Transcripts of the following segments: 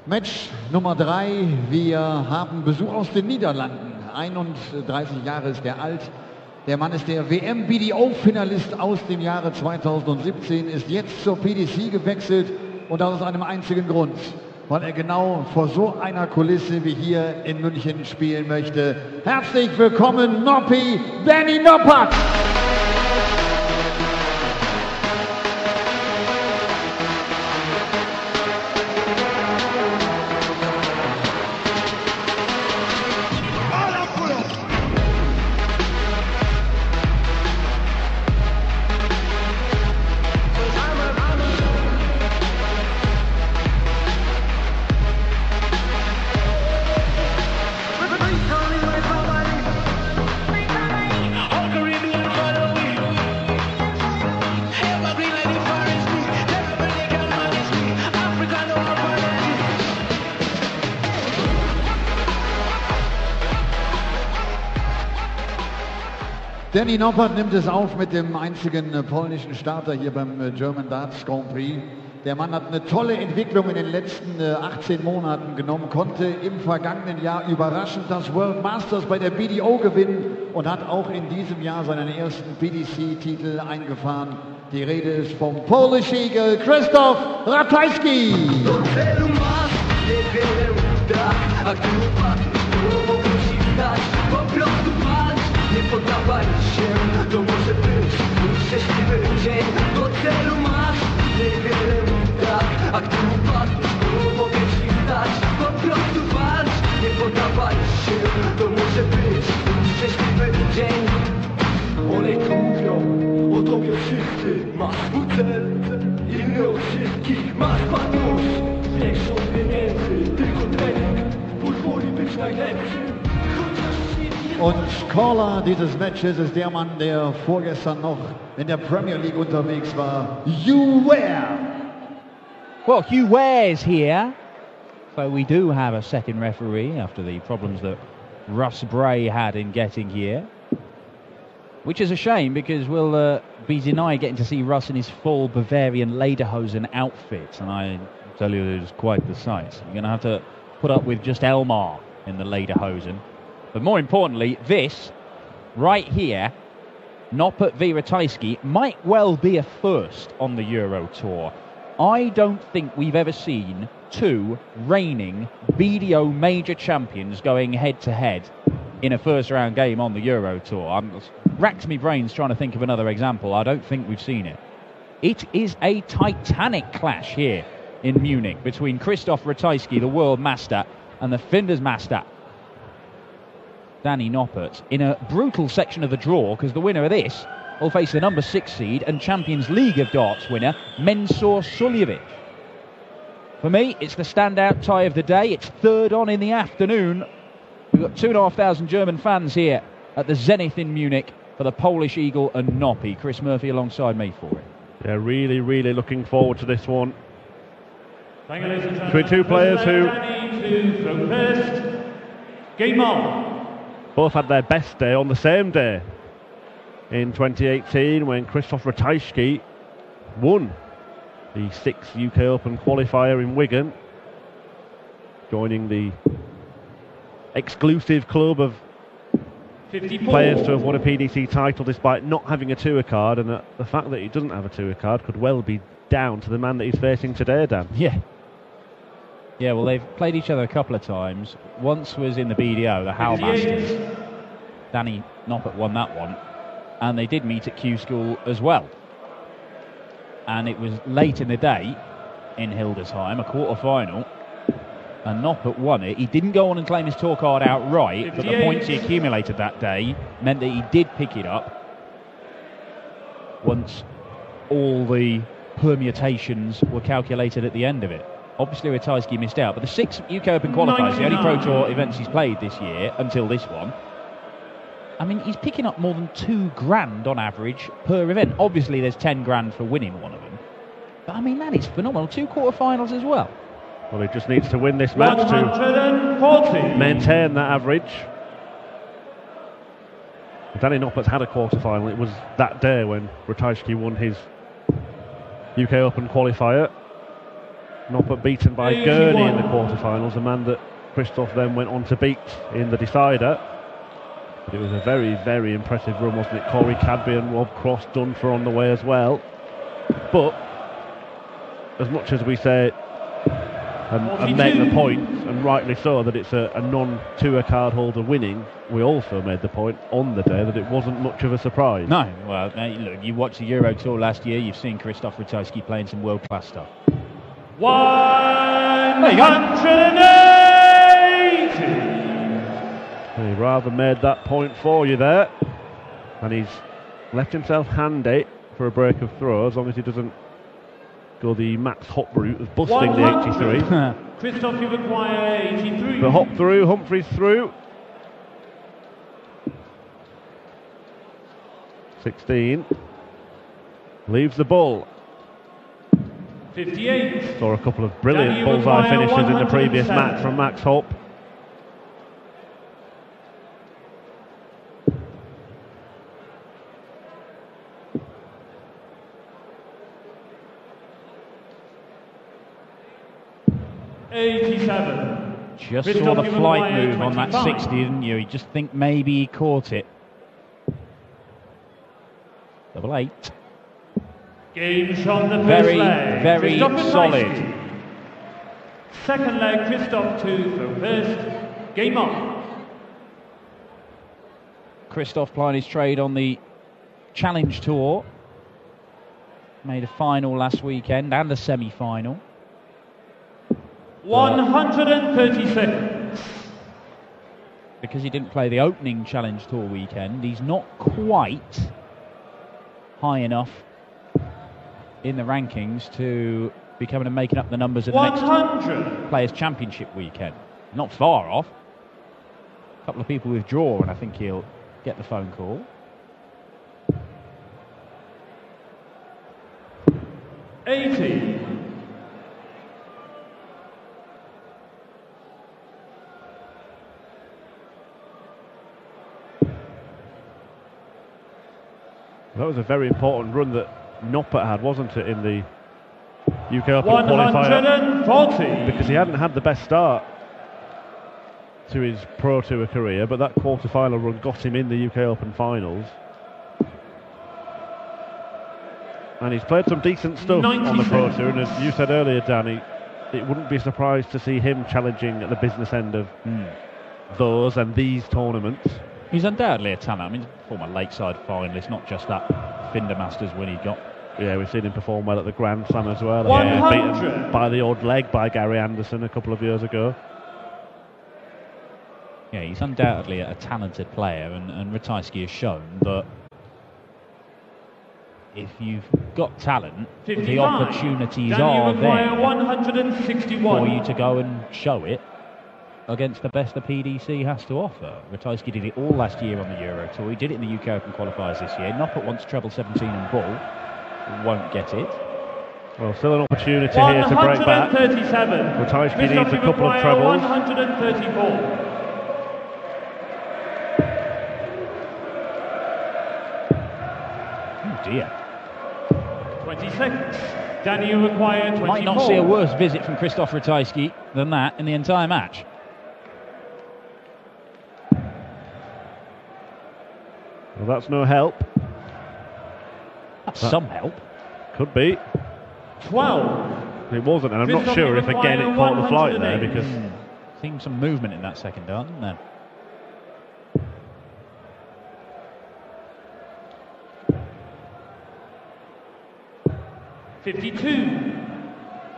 Match Nummer 3. Wir haben Besuch aus den Niederlanden. 31 Jahre ist er alt. Der Mann ist der WM-BDO-Finalist aus dem Jahre 2017, ist jetzt zur PDC gewechselt und das aus einem einzigen Grund, weil er genau vor so einer Kulisse wie hier in München spielen möchte. Herzlich willkommen, Noppi, Danny Noppert! Danny Noppert nimmt es auf mit dem einzigen polnischen Starter hier beim German Darts Grand Prix. Der Mann hat eine tolle Entwicklung in den letzten 18 Monaten genommen, konnte im vergangenen Jahr überraschend das World Masters bei der BDO gewinnen und hat auch in diesem Jahr seinen ersten PDC-Titel eingefahren. Die Rede ist vom Polish Eagle Krzysztof Ratajski. Nie poddawaj się, to może być szczęśliwy dzień. Do celu masz niewiele tak, a gdy upadniesz, to mogę ci stać. Po prostu walcz, nie poddawaj się, to może być szczęśliwy dzień. Olej to mówią, o tobie wszyscy. Masz swój cel, inny od wszystkich. Masz pan nóż, większą od pieniędzy. Tylko trening, pozwoli być najlepszym. Und Caller dieses Matches ist der Mann, der vorgestern noch in der Premier League unterwegs war, Hugh Ware. Well, Hugh Ware's here, so we do have a second referee after the problems that Russ Bray had in getting here. Which is a shame because we'll be denied getting to see Russ in his full Bavarian lederhosen outfit, and I tell you it is quite the sight. You're going to have to put up with just Elmar in the lederhosen. But more importantly, this, right here, Noppert v Ratajski, might well be a first on the Euro Tour. I don't think we've ever seen two reigning BDO major champions going head-to-head in a first-round game on the Euro Tour. I'm racked my brains trying to think of another example. I don't think we've seen it. It is a titanic clash here in Munich between Krzysztof Ratajski, the world master, and the Finders master, Danny Noppert, in a brutal section of the draw, because the winner of this will face the number 6 seed and Champions League of Darts winner, Mensur Suljovic. For me, it's the standout tie of the day. It's third on in the afternoon. We've got 2,500 German fans here at the Zenith in Munich for the Polish Eagle and Noppi. Chris Murphy alongside me for it. Yeah, really, really looking forward to this one. Between two players who Game on. Both had their best day on the same day in 2018 when Krzysztof Ratajski won the 6th UK Open qualifier in Wigan, joining the exclusive club of 54. players to have won a PDC title despite not having a tour card, and the fact that he doesn't have a tour card could well be down to the man that he's facing today, Dan. Yeah, well, they've played each other a couple of times. Once was in the BDO, the Hal Masters. Danny Noppert won that one. And they did meet at Q School as well. And it was late in the day in Hildesheim, a quarter-final. And Noppert won it. He didn't go on and claim his tour card outright, but the points he accumulated that day meant that he did pick it up once all the permutations were calculated at the end of it. Obviously, Ratajski missed out, but the 6 UK Open qualifiers, the only Pro Tour events he's played this year, until this one, I mean, he's picking up more than $2,000 on average per event. Obviously, there's 10 grand for winning one of them. But, I mean, that is phenomenal. 2 quarterfinals as well. Well, he just needs to win this match to maintain that average. Danny Noppert's had a quarter-final. It was that day when Ratajski won his UK Open qualifier. Noppert beaten by 81. Gurney in the quarterfinals, a man that Krzysztof then went on to beat in the decider. But it was a very, very impressive run, wasn't it? Corey Cadby and Rob Cross done for on the way as well. But as much as we say and make the point, and rightly so, that it's a non-tour card holder winning, we also made the point on the day that it wasn't much of a surprise. No, well, look, you watched the Euro Tour last year, you've seen Krzysztof Ratajski playing some world-class stuff. 180. He rather made that point for you there, and he's left himself handy for a break of throw, as long as he doesn't go the Max Hop route of busting the 83. Krzysztof, you require 83. The hop through, Humphreys through. 16. Leaves the bull. 58. Saw a couple of brilliant Danny bullseye Maguire, finishes in the previous 107. match from Max Hop. Just Krzysztof, saw the you flight require move on that 25. 60, didn't you? You just think maybe he caught it. 8. Game shot the first Very, leg. very Krzysztof solid. Ratajski. Second leg, Krzysztof to throw first. Game on. Krzysztof plying his trade on the Challenge Tour. Made a final last weekend and a semi-final. 130 seconds. Because he didn't play the opening Challenge Tour weekend, he's not quite high enough in the rankings to be coming and making up the numbers at the next 100. Players' Championship weekend. Not far off. A couple of people withdraw, and I think he'll get the phone call. 80. That was a very important run that Noppert had, wasn't it, in the UK Open qualifier? 140. Because he hadn't had the best start to his Pro Tour career, but that quarter-final run got him in the UK Open finals. And he's played some decent stuff on the Pro Tour, and as you said earlier, Danny, it wouldn't be surprised to see him challenging at the business end of those and these tournaments. He's undoubtedly a talent. I mean, former Lakeside finalist, not just that Finder Masters win he got. Yeah, we've seen him perform well at the Grand Slam as well. 100. Beaten by the odd leg by Gary Anderson a couple of years ago. Yeah, he's undoubtedly a talented player, and Ratajski has shown that if you've got talent, 55. the opportunities Danny are require there 161. for you to go and show it against the best the PDC has to offer. Ratajski did it all last year on the Euro Tour. He did it in the UK Open qualifiers this year. Noppert wants treble 17 and bull. Won't get it. Well, still an opportunity here to break back. 137. Ratajski needs Krzysztof, a you couple of require trebles. 134. Oh dear. 20 seconds. Danny, you require 24. Might not see a worse visit from Krzysztof Ratajski than that in the entire match. Well, that's no help. That's some help. Could be. 12. It wasn't, and I'm not Krzysztof, sure you if again it require caught the flight there 108. because Seemed some movement in that second dart, didn't there?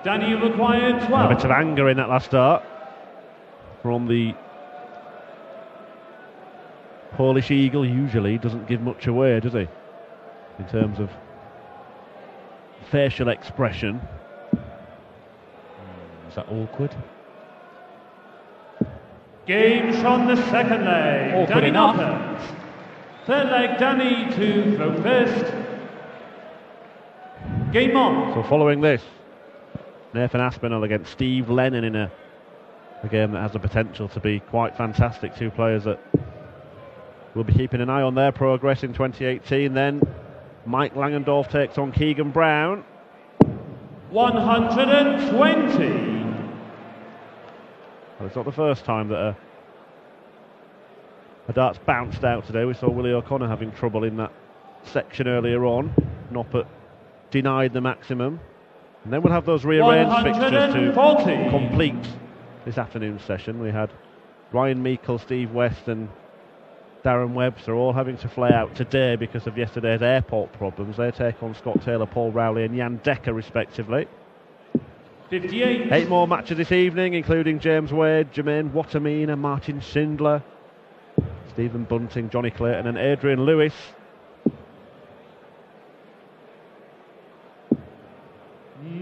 Danny, you require a 12. bit of anger in that last start from the Polish Eagle. Usually doesn't give much away, does he? In terms of facial expression. Is that awkward? Game shot the second leg. Awkward Danny enough. Noppert. Third leg, Danny to throw first. Game on. So following this, Nathan Aspinall against Steve Lennon in a game that has the potential to be quite fantastic. Two players that we'll be keeping an eye on their progress in 2018. Then Mike Langendorf takes on Keegan Brown. 120. Well, it's not the first time that a dart's bounced out today. We saw Willie O'Connor having trouble in that section earlier on. Noppert denied the maximum. And then we'll have those rearranged fixtures to complete this afternoon's session. We had Ryan Meikle, Steve West and Darren Webster all having to fly out today because of yesterday's airport problems. They take on Scott Taylor, Paul Rowley and Jan Decker respectively. 58. 8 more matches this evening, including James Wade, Jermaine Watermina, Martin Schindler, Stephen Bunting, Johnny Clayton and Adrian Lewis.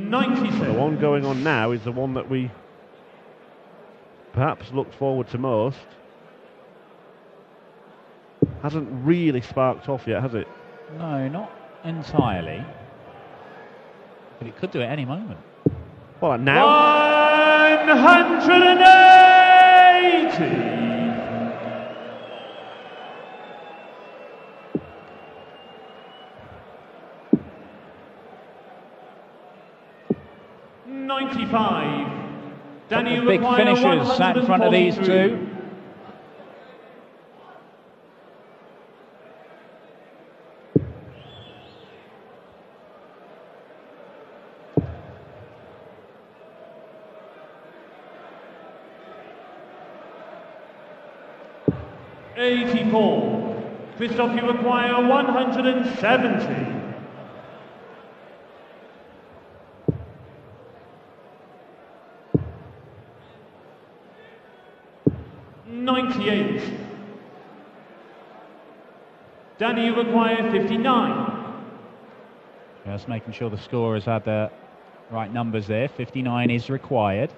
The one going on now is the one that we perhaps looked forward to most. Hasn't really sparked off yet, has it? No, not entirely. But it could do at any moment. Well, now 180. 95. Danny Big finishers sat in front of these two. Krzysztof, you require 170. 98. Danny, you require 59. Just making sure the scorers had the right numbers there. 59 is required.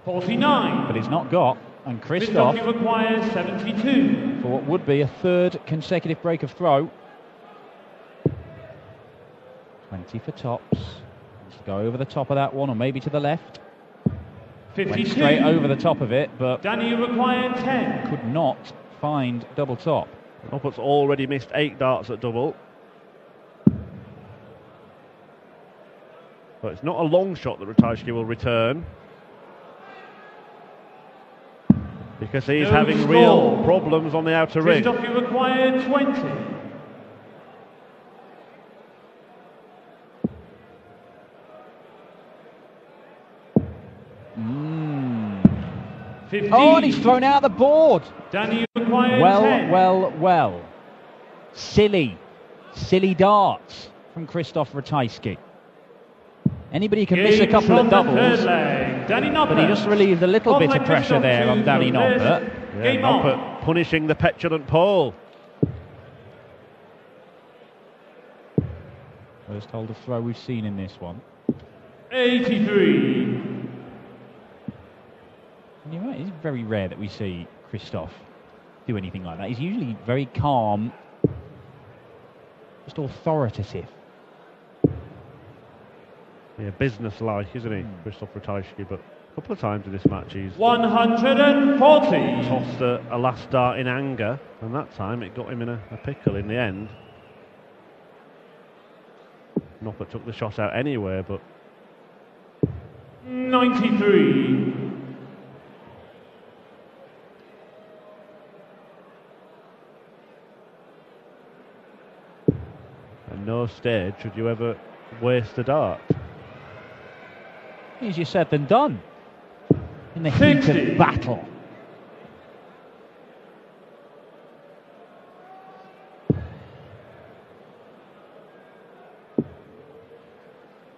49. But he's not got. And Krzysztof requires 72. For what would be a third consecutive break of throw. 20 for tops. Let's go over the top of that one, or maybe to the left. 52. Went straight over the top of it, but Danny required 10. Could not find double top. Noppert's already missed 8 darts at double. But it's not a long shot that Ratajski will return, because he's having real problems on the outer ring. Krzysztof, you require 20. Oh, and he's thrown out the board. Danny required 10. Well. Silly darts from Krzysztof Ratajski. Anybody can miss a couple of doubles, but he just relieved a little bit of pressure there on Danny Noppert. Yeah, Noppert punishing the petulant Paul. First hold of throw we've seen in this one. 83. And you're right, it's very rare that we see Krzysztof do anything like that. He's usually very calm, just authoritative. Yeah, business-like, isn't he, Krzysztof Ratajski? But a couple of times in this match he's 140. tossed a last dart in anger, and that time it got him in a pickle in the end. Noppert took the shot out anyway, but 93. at no stage should you ever waste a dart. Easier said than done in the heat of battle.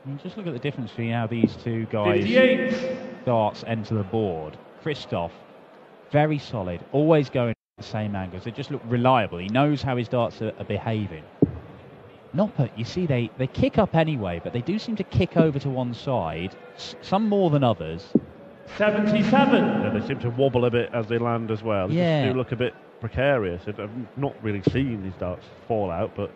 And just look at the difference between how these two guys' 58. darts enter the board. Krzysztof, very solid, always going at the same angles. They just look reliable. He knows how his darts are behaving. Noppert, you see, they kick up anyway, but they do seem to kick over to one side, some more than others. 77. Yeah, they seem to wobble a bit as they land as well. They Yeah. just do look a bit precarious. I've not really seen these darts fall out, but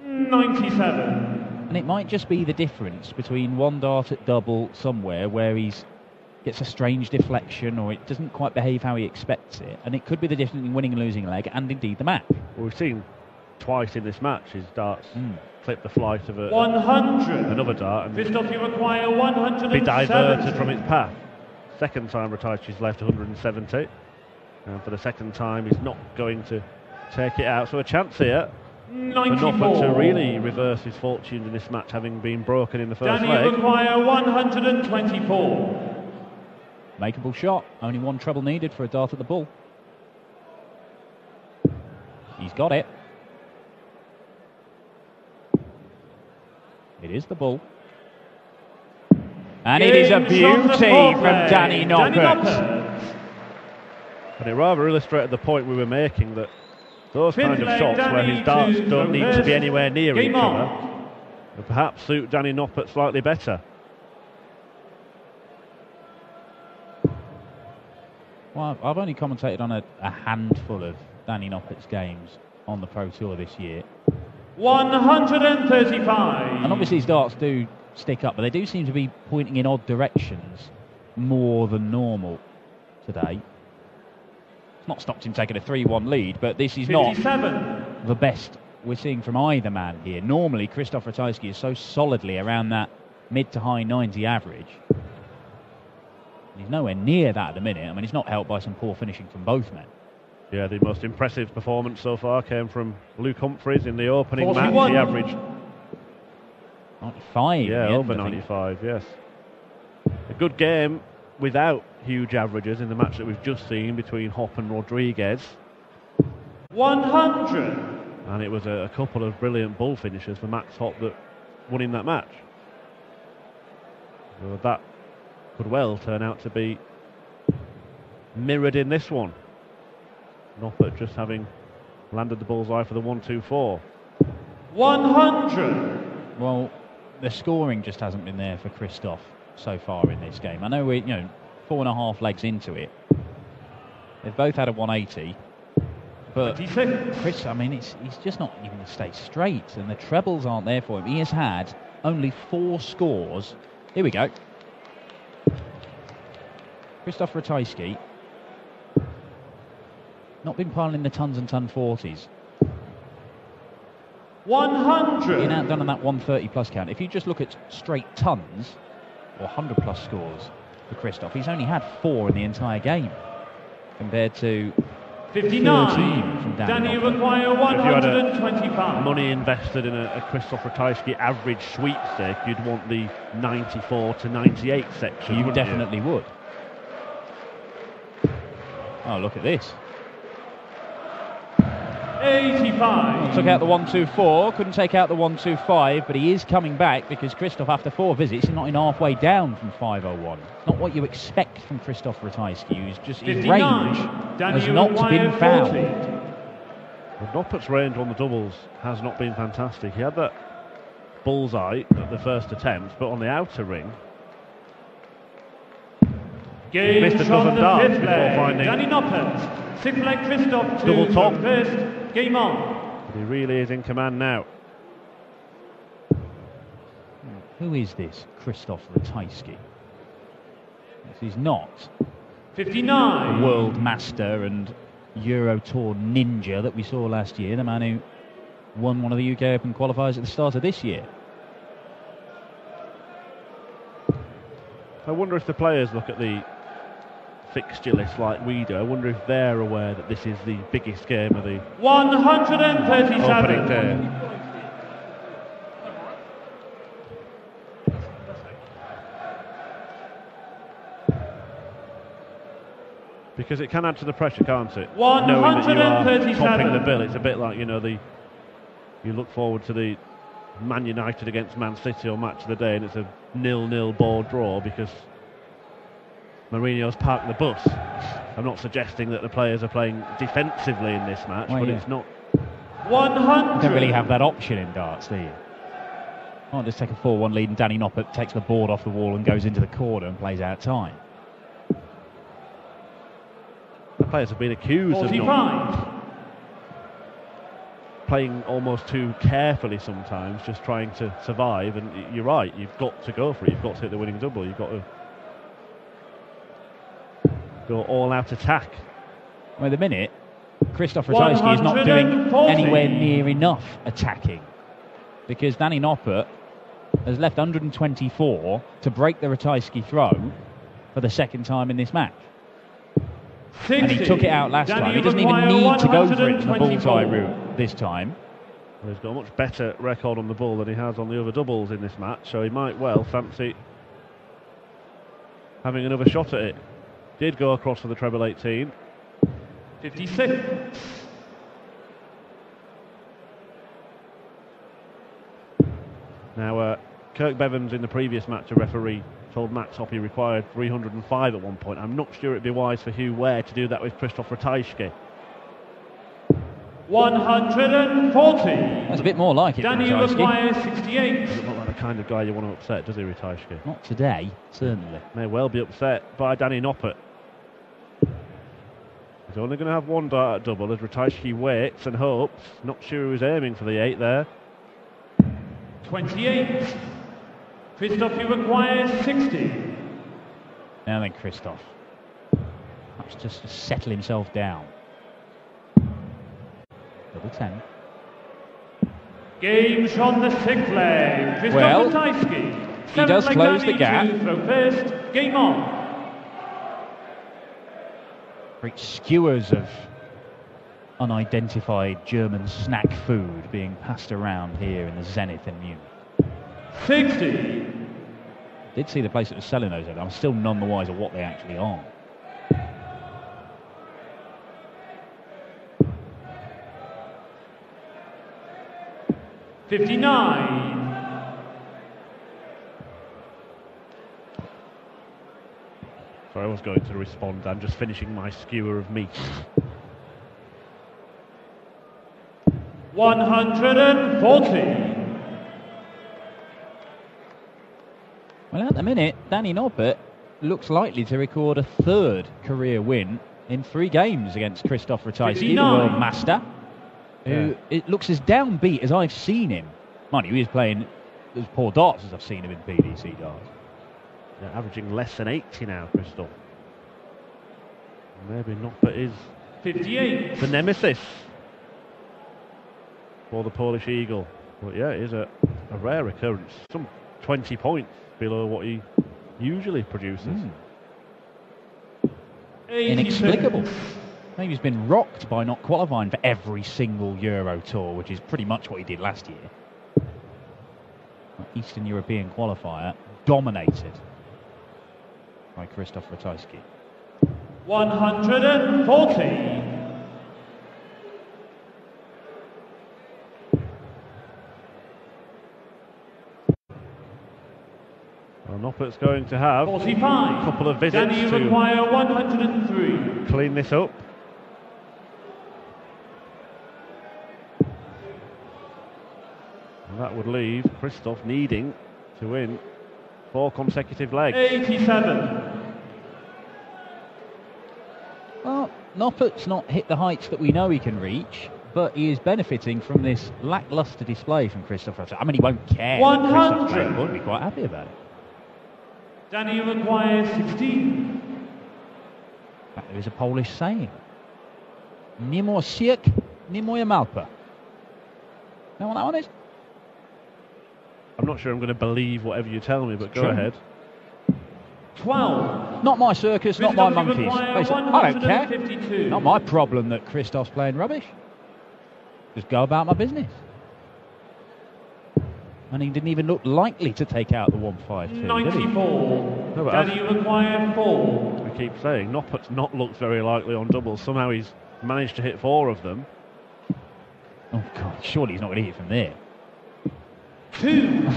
97. And it might just be the difference between one dart at double somewhere where he's gets a strange deflection, or it doesn't quite behave how he expects it, and it could be the difference in winning and losing a leg, and indeed the match. Well, we've seen twice in this match his darts clip the flight of 100. another dart and Christoph, you require 170. be diverted from its path. Second time Ratajski's left 170, and for the second time he's not going to take it out. So a chance here for 94. Noppert to really reverse his fortunes in this match, having been broken in the first Danny, you leg. require 124. Makeable shot, only one treble needed for a dart at the bull. He's got it. It is the bull. And it is a beauty from Danny Noppert. And it rather illustrated the point we were making, that those kind of Fifth leg, shots where Danny his darts to don't need to be reverse. anywhere near Game each on. other will perhaps suit Danny Noppert slightly better. Well, I've only commentated on a handful of Danny Noppert's games on the Pro Tour this year. 135. And obviously his darts do stick up, but they do seem to be pointing in odd directions more than normal today. It's not stopped him taking a 3-1 lead, but this is not 57. the best we're seeing from either man here. Normally, Krzysztof Ratajski is so solidly around that mid to high 90 average. He's nowhere near that at the minute. I mean, he's not helped by some poor finishing from both men. Yeah, the most impressive performance so far came from Luke Humphries in the opening 41. match. He averaged 95. in the Yeah, end, over I think. 95, yes. A good game without huge averages in the match that we've just seen between Hop and Rodriguez. 100. And it was a couple of brilliant bull finishes for Max Hop that won in that match. So that could well turn out to be mirrored in this one. Noppert just having landed the bullseye for the 1-2-4. 100. Well, the scoring just hasn't been there for Krzysztof so far in this game. I know we're 4.5 legs into it. They've both had a 180, but 26. Chris, I mean, he's just not even stayed straight, and the trebles aren't there for him. He has had only 4 scores. Here we go. Krzysztof Ratajski not been piling the tons and ton 40s. 100. Being outdone on that 130 plus count. If you just look at straight tons or 100 plus scores for Krzysztof, he's only had 4 in the entire game compared to 59. 13 from Danny, you Noppert. require If you had 125. money invested in a Krzysztof Ratajski average sweepstake, you'd want the 94 to 98 section. You wouldn't definitely would. Oh, look at this. 85. Took out the 1-2-4, couldn't take out the 1-2-5, but he is coming back because Krzysztof, after 4 visits, is not in halfway down from 501. It's not what you expect from Krzysztof Ratajski, who's just his 59. range Danny, has you not require been found. 40. Well, Noppert's range on the doubles has not been fantastic. He had that bullseye at the first attempt, but on the outer ring, Game missed a from dozen the darts fifth before leg. finding Danny Noppert. 6th leg Krzysztof to double top. first. Game on. but he really is in command now. Who is this Krzysztof Ratajski? He's not 59. the world master and Euro Tour ninja that we saw last year, the man who won one of the UK Open qualifiers at the start of this year. I wonder if the players look at the fixture list like we do. I wonder if they're aware that this is the biggest game of the 137. opening day. Because it can add to the pressure, can't it? Knowing that you are 137. topping the bill. It's a bit like, you look forward to the Man United against Man City or match of the day, and it's a 0-0 ball draw because Mourinho's parked the bus. I'm not suggesting that the players are playing defensively in this match, Well, but yeah. it's not. 100. You don't really have that option in darts, do you? Oh, just take a 4-1 lead and Danny Noppert takes the board off the wall and goes into the corner and plays out time. The players have been accused of not 45. playing almost too carefully sometimes, just trying to survive. And you're right, you've got to go for it. You've got to hit the winning double. You've got to go all-out attack. Well, at the minute, Krzysztof Ratajski is not doing 140. anywhere near enough attacking, because Danny Noppert has left 124 to break the Ratajski throw for the second time in this match. 60. And he took it out last time. He doesn't even need to go for it in the bullseye route this time. Well, he's got a much better record on the ball than he has on the other doubles in this match, so he might well fancy having another shot at it. Did go across for the treble 18. 56. Now, Kirk Bevins in the previous match, a referee, told Max Hoppe required 305 at one point. I'm not sure it'd be wise for Hugh Ware to do that with Krzysztof Ratajski. 140. That's a bit more like it. Danny Ratajski. requires 68. Doesn't look like the kind of guy you want to upset, does he, Ratajski? Not today, certainly. May well be upset by Danny Noppert. He's only going to have one dart at double as Ratajski waits and hopes. Not sure he was aiming for the 8 there. 28. Krzysztof, you require 60. Now then, Krzysztof. Perhaps just to settle himself down. Double 10. Game on the 6th leg. Krzysztof Well, Ratajski. he does close the gap. Throw first. Game on. Great skewers of unidentified German snack food being passed around here in the Zenith in Munich. 60. Did see the place that was selling those. I'm still none the wiser what they actually are. $59. Sorry, I was going to respond. I'm just finishing my skewer of meat. 140. Well, at the minute, Danny Noppert looks likely to record a 3rd career win in 3 games against Krzysztof Ratajski, the 59. world master, who it looks as downbeat as I've seen him. Mind you, he is playing as poor darts as I've seen him in PDC darts. Yeah, averaging less than 80 now, Krzysztof. Maybe Noppert is 58. the nemesis for the Polish Eagle. But yeah, it is a rare occurrence. Some 20 points below what he usually produces. Inexplicable. Maybe he's been rocked by not qualifying for every single Euro Tour, which is pretty much what he did last year. Eastern European qualifier, dominated by Krzysztof Ratajski. 140. Well, Noppert's going to have 45. a couple of visits Danny, you to require 103. clean this up. And that would leave Krzysztof needing to win 4 consecutive legs. 87. Well, Noppert's not hit the heights that we know he can reach, but he is benefiting from this lacklustre display from Krzysztof Ratajski. I mean, he won't care. 100. He won't be quite happy about it. Danny, you require 16. There is a Polish saying. Nie mój siek, nie moja małpa. Know what that one is? I'm not sure I'm going to believe whatever you tell me, but go True. ahead. 12. Not my circus, not my Krzysztof, you monkeys. require Basically, I don't care. 152. Not my problem that Krzysztof's playing rubbish. Just go about my business. And he didn't even look likely to take out the 152, did he? 94. No, but Danny, you require 4. I keep saying, Noppert's not looked very likely on doubles. Somehow he's managed to hit 4 of them. Oh, God, surely he's not going to hit from there. 2.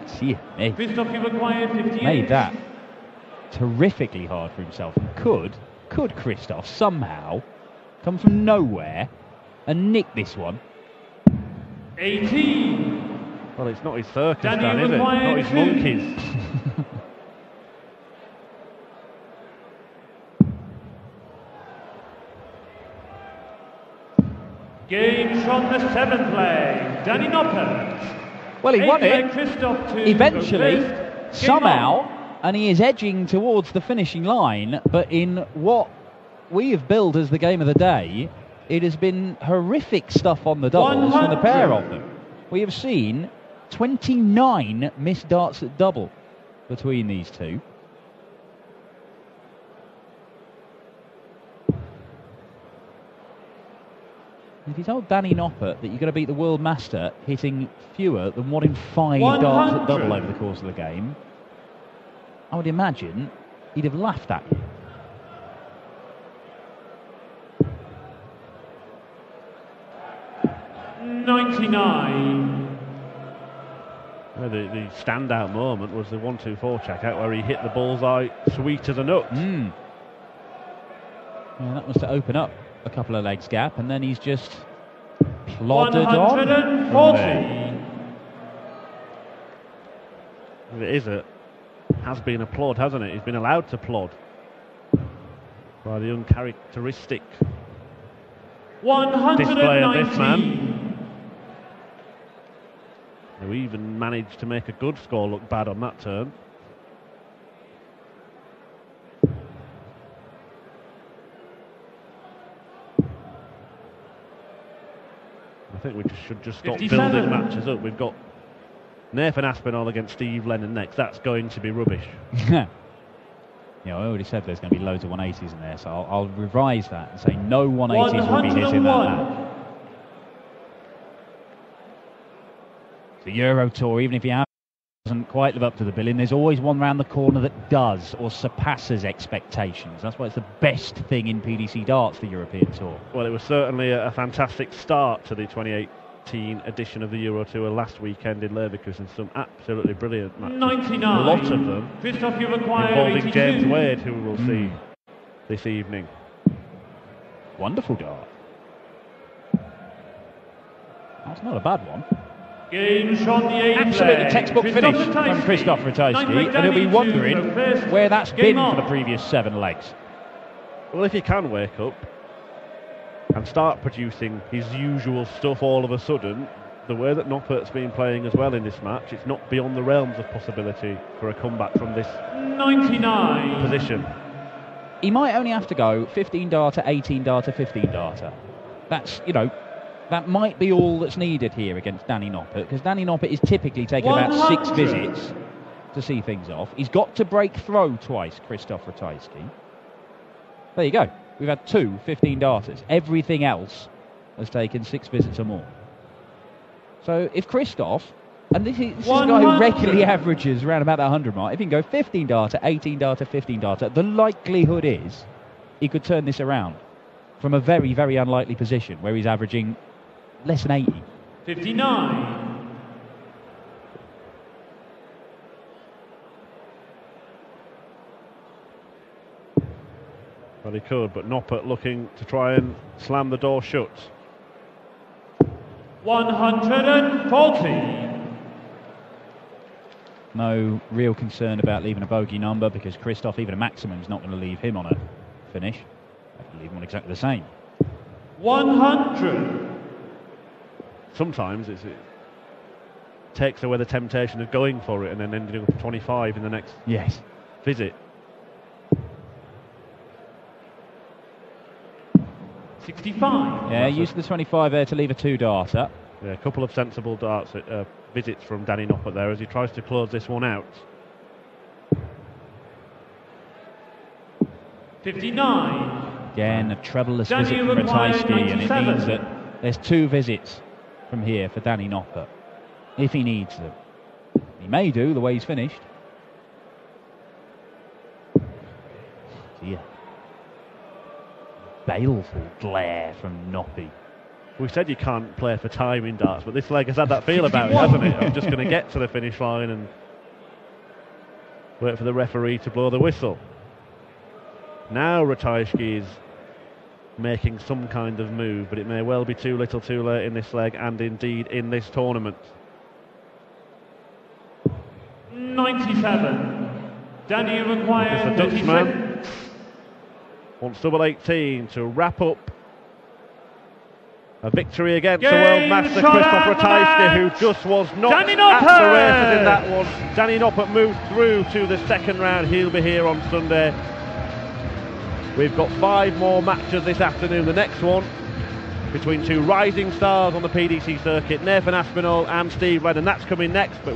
See, hey, Krzysztof, you require 58. made that terrifically hard for himself. And could Krzysztof somehow come from nowhere and nick this one? 18. Well, it's not his circus, Danny, Dan, is it? required Not his 2. monkeys. Game from the 7th leg. Danny Noppert. Well, he won it. Krzysztof to Eventually, the first. Game somehow, on. and he is edging towards the finishing line, but in what we have billed as the game of the day, it has been horrific stuff on the doubles from the pair of them. We have seen 29 missed darts at double between these two. If you told Danny Noppert that you're going to beat the world master hitting fewer than 1 in 5 darts at double over the course of the game, I would imagine he'd have laughed at you. The standout moment was the 1-2-4 check-out where he hit the bullseye sweet as a nut. Yeah, that was to open up a couple of legs gap, and then he's just plodded 140. It has been a plod, hasn't it? He's been allowed to plod by the uncharacteristic display of this man, who even managed to make a good score look bad on that turn. I think we should just stop 57. building matches up. We've got Nathan Aspinall against Steve Lennon next. That's going to be rubbish. Yeah, I already said there's going to be loads of 180s in there, so I'll revise that and say no 180s will be hit in that match. The Euro Tour, even if he doesn't quite live up to the billing, there's always one round the corner that does or surpasses expectations. That's why it's the best thing in PDC darts, the European Tour. Well, it was certainly a fantastic start to the 2018 edition of the Euro Tour last weekend in Leverkusen. Some absolutely brilliant matches. 99. A lot of them Krzysztof, you require involving 82. James Wade, who we will see this evening. Wonderful dart. That's not a bad one. Game shot the 8th Absolutely leg. textbook finish from Krzysztof Ratajski, and he'll be wondering where that's been for the previous 7 legs. Well, if he can wake up and start producing his usual stuff all of a sudden, the way that Noppert's been playing as well in this match, it's not beyond the realms of possibility for a comeback from this 99 position. He might only have to go 15 darter, 18 darter, 15 darter. That's, that might be all that's needed here against Danny Noppert, because Danny Noppert is typically taking about 6 visits to see things off. He's got to break throw twice, Krzysztof Ratajski. There you go. We've had 2 15 darters. Everything else has taken 6 visits or more. So if Krzysztof, and this is a guy who regularly averages around about that 100 mark, if he can go 15 darter, 18 darter, 15 darter, the likelihood is he could turn this around from a very, very unlikely position where he's averaging less than 80. 59. Well, he could, but Noppert looking to try and slam the door shut. 140. No real concern about leaving a bogey number, because Krzysztof, even a maximum, is not going to leave him on a finish. They can leave him on exactly the same. 100. Sometimes it takes away the temptation of going for it and then ending up with 25 in the next visit. 65. Yeah, use the 25 there to leave a 2-darter. Yeah, a couple of sensible darts visits from Danny Noppert there as he tries to close this one out. 59. Again, a trebleless visit from Ratajski, and it means that there's 2 visits from here for Danny Noppert, if he needs them. He may do, the way he's finished. Yeah. Baleful glare from Noppy. We said you can't play for time in darts, but this leg has had that feel about it, hasn't it? I'm just going to get to the finish line and wait for the referee to blow the whistle. Now Ratajski is making some kind of move, but it may well be too little too late in this leg, and indeed in this tournament. 97. Danny requires The Dutchman wants double 18 to wrap up A victory against the Game world master shot Krzysztof out the Ratajski, who match. just was not Danny at the Noppert. races in that one. Danny Noppert moved through to the second round. He'll be here on Sunday. We've got 5 more matches this afternoon. The next one between 2 rising stars on the PDC circuit, Nathan Aspinall and Steve Lennon. That's coming next, but